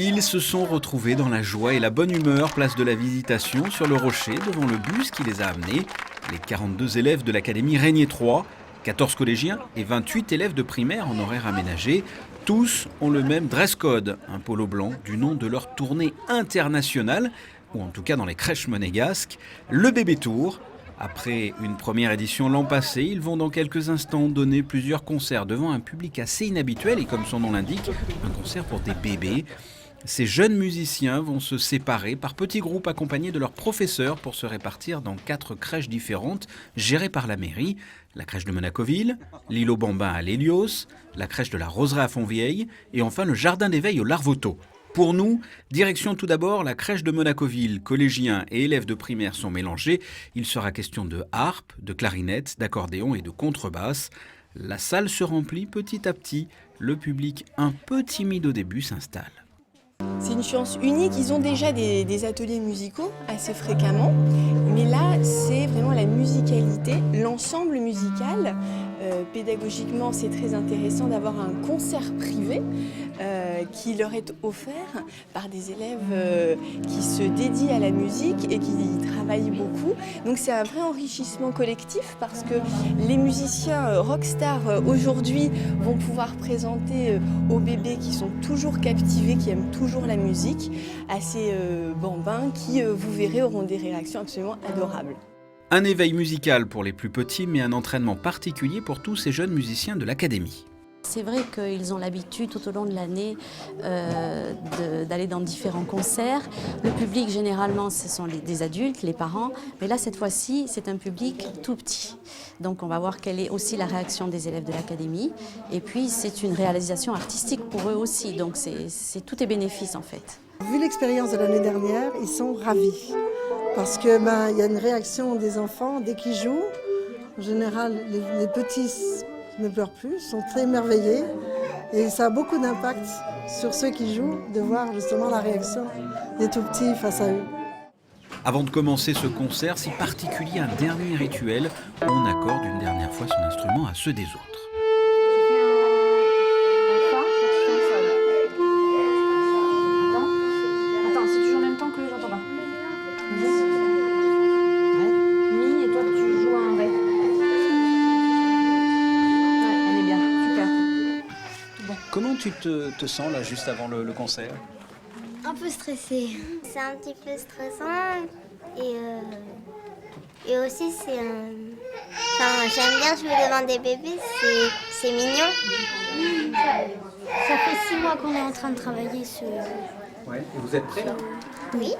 Ils se sont retrouvés dans la joie et la bonne humeur, place de la Visitation, sur le rocher, devant le bus qui les a amenés. Les 42 élèves de l'Académie Régnier 3, 14 collégiens et 28 élèves de primaire en horaire aménagé. Tous ont le même dress code, un polo blanc du nom de leur tournée internationale, ou en tout cas dans les crèches monégasques, le Bébé Tour. Après une première édition l'an passé, ils vont dans quelques instants donner plusieurs concerts devant un public assez inhabituel et comme son nom l'indique, un concert pour des bébés. Ces jeunes musiciens vont se séparer par petits groupes accompagnés de leurs professeurs pour se répartir dans 4 crèches différentes gérées par la mairie. La crèche de Monacoville, l'îlot Bambin à l'Hélios, la crèche de la Roseraie à Fontvieille et enfin le jardin d'éveil au Larvoto. Pour nous, direction tout d'abord la crèche de Monacoville. Collégiens et élèves de primaire sont mélangés. Il sera question de harpe, de clarinette, d'accordéon et de contrebasse. La salle se remplit petit à petit. Le public, un peu timide au début, s'installe. C'est une chance unique, ils ont déjà des ateliers musicaux assez fréquemment, mais là c'est vraiment la musicalité, l'ensemble musical. Pédagogiquement c'est très intéressant d'avoir un concert privé qui leur est offert par des élèves qui se dédient à la musique et qui travaillent beaucoup. Donc c'est un vrai enrichissement collectif parce que les musiciens rockstars aujourd'hui vont pouvoir présenter aux bébés qui sont toujours captivés, qui aiment toujours la musique, à ces bambins qui, vous verrez, auront des réactions absolument adorables. Un éveil musical pour les plus petits, mais un entraînement particulier pour tous ces jeunes musiciens de l'Académie. C'est vrai qu'ils ont l'habitude tout au long de l'année d'aller dans différents concerts. Le public, généralement, ce sont des adultes, les parents. Mais là, cette fois-ci, c'est un public tout petit. Donc, on va voir quelle est aussi la réaction des élèves de l'Académie. Et puis, c'est une réalisation artistique pour eux aussi. Donc, tout est bénéfice, en fait. Vu l'expérience de l'année dernière, ils sont ravis. Parce que y a une réaction des enfants dès qu'ils jouent. En général, les petits ne pleurent plus, sont très émerveillés. Et ça a beaucoup d'impact sur ceux qui jouent, de voir justement la réaction des tout-petits face à eux. Avant de commencer ce concert si particulier, un dernier rituel où on accorde une dernière fois son instrument à ceux des autres. Attends, c'est toujours en même temps que j'entends pas. Mi et toi tu joues un ré. Ouais, elle est bien, super. Comment tu te sens là juste avant le concert ? Un peu stressée. C'est un petit peu stressant et aussi c'est j'aime bien jouer devant des bébés, c'est mignon. Ça fait 6 mois qu'on est en train de travailler sur... Ouais. Et vous êtes prêts là ? Oui.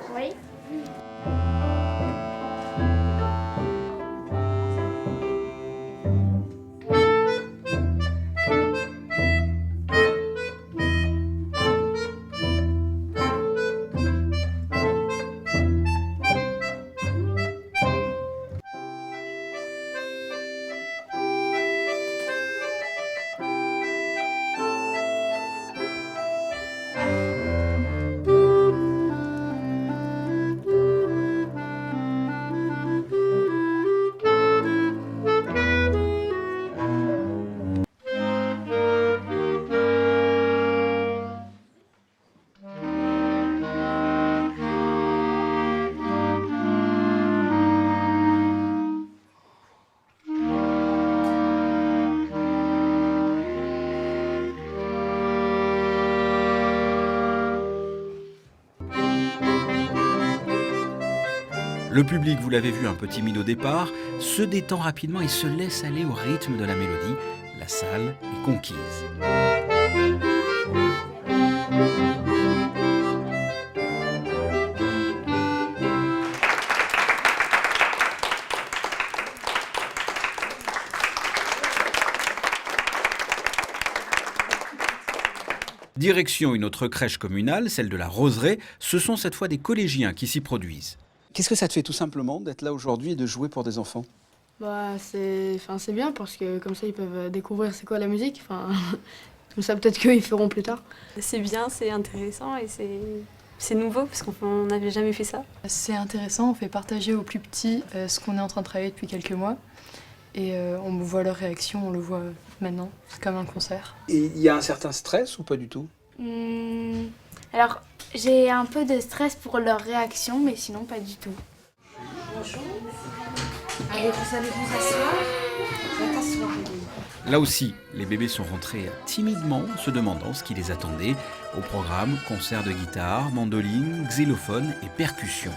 Le public, vous l'avez vu, un peu timide au départ, se détend rapidement et se laisse aller au rythme de la mélodie. La salle est conquise. Direction une autre crèche communale, celle de la Roseraie. Ce sont cette fois des collégiens qui s'y produisent. Qu'est-ce que ça te fait tout simplement d'être là aujourd'hui et de jouer pour des enfants ? C'est bien parce que comme ça ils peuvent découvrir c'est quoi la musique. Comme ça peut-être qu'ils feront plus tard. C'est bien, c'est intéressant et c'est nouveau parce qu'on n'avait jamais fait ça. C'est intéressant, on fait partager aux plus petits ce qu'on est en train de travailler depuis quelques mois. Et on voit leur réaction, on le voit maintenant, c'est comme un concert. Et il y a un certain stress ou pas du tout ? Alors, J'ai un peu de stress pour leur réaction, mais sinon pas du tout. Bonjour. Allez, vous allez vous asseoir. Attention. Là aussi, les bébés sont rentrés timidement, se demandant ce qui les attendait. Au programme, concert de guitare, mandoline, xylophone et percussion.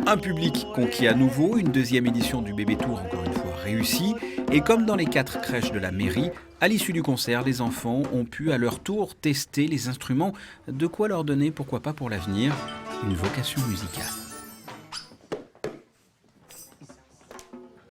Un public conquis à nouveau, une deuxième édition du Bébé Tour encore une fois réussie. Et comme dans les 4 crèches de la mairie, à l'issue du concert, les enfants ont pu à leur tour tester les instruments, de quoi leur donner, pourquoi pas pour l'avenir, une vocation musicale.